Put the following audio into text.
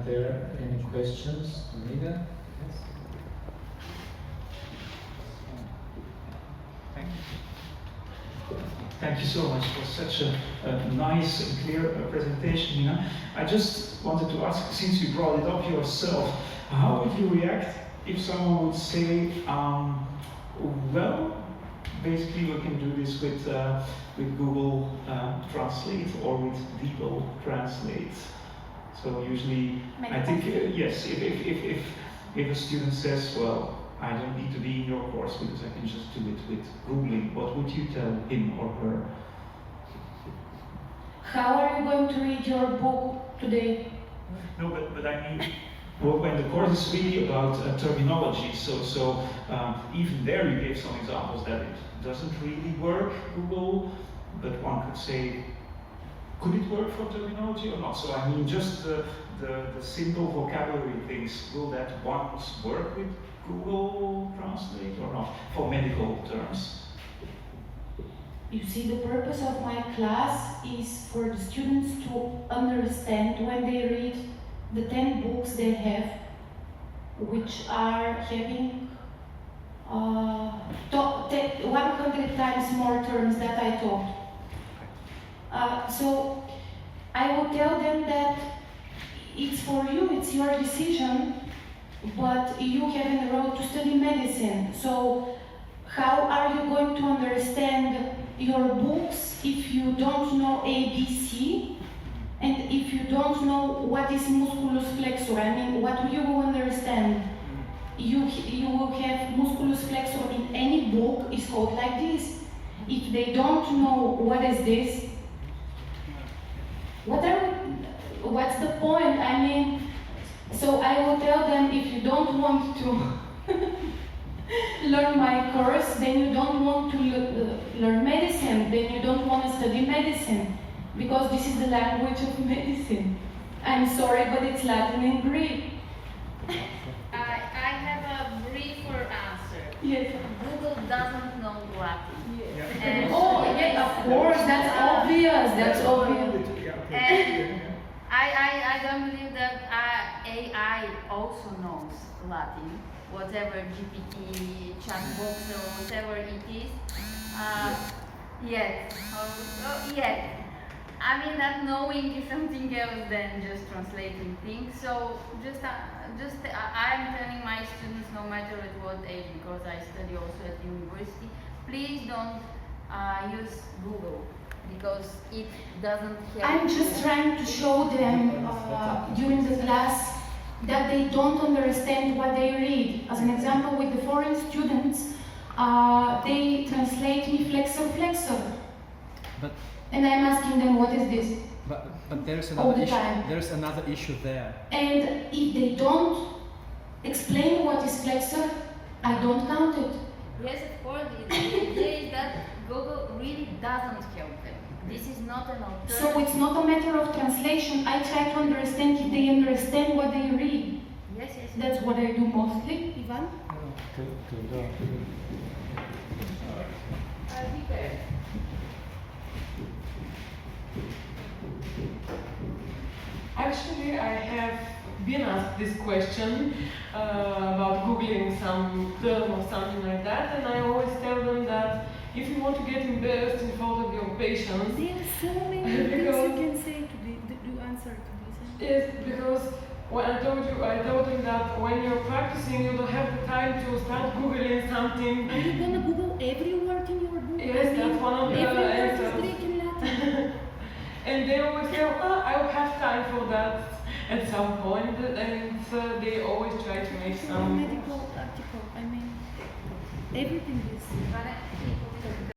Are there any questions? Amiga? Yes. Thank you. Thank you so much for such a nice and clear presentation, Nina. I just wanted to ask, since you brought it up yourself, how would you react if someone would say, well, basically we can do this with Google Translate or with Google Translate. So usually, I think, yes, if a student says, well, I don't need to be in your course because I can just do it with Googling, what would you tell him or her? How are you going to read your book today? No, but I mean, well, when the course is really about terminology, so even there you gave some examples that it doesn't really work, Google, but one could say, could it work for terminology or not? So I mean, just the simple vocabulary things, will that once work with Google Translate or not, for medical terms? You see, the purpose of my class is for the students to understand when they read the 10 books they have, which are having 100 times more terms that I taught. So I will tell them that it's for you, it's your decision, but you have enrolled to study medicine. So how are you going to understand your books if you don't know ABC and if you don't know what is musculus flexor? I mean, what you will understand? You will have musculus flexor in any book is called like this. If they don't know what is this, what's the point? I mean, so I will tell them, if you don't want to learn my course, then you don't want to learn medicine, then you don't want to study medicine, because this is the language of medicine. I'm sorry, but it's Latin and Greek. I have a briefer answer. Yes. Google doesn't know Latin. Yes. And Oh, yeah, of course, that's obvious, that's obvious. And I don't believe that AI also knows Latin, whatever GPT, chatbox, or whatever it is. Yes. Yes. I mean, that knowing is something else than just translating things. So I'm telling my students, no matter at what age, because I study also at university, please don't use Google, because it doesn't help. I'm just trying to show them during the class that they don't understand what they read. As an example, with the foreign students, they translate me flexor. And I'm asking them, what is this? But there's All another the issue. time. There's another issue there. And if they don't explain what is flexor, I don't count it. Yes, of course. The idea is that Google really doesn't help them. This is not an alternative. So it's not a matter of translation. I try to understand if they understand what they read. Yes. That's what I do mostly. Ivan? Actually, I have been asked this question about Googling some term or something like that, and I always tell them that if you want to get embarrassed in front of your patients, there are so many things you can say to answer to this. Yes, because when I told him that when you're practicing, you don't have the time to start Googling something. Are you gonna Google every word in your book? Yes, that's one of the every word answers. is Greek and Latin. And they always say, I will have time for that at some point, and they always try to make some medical article. I mean, everything is.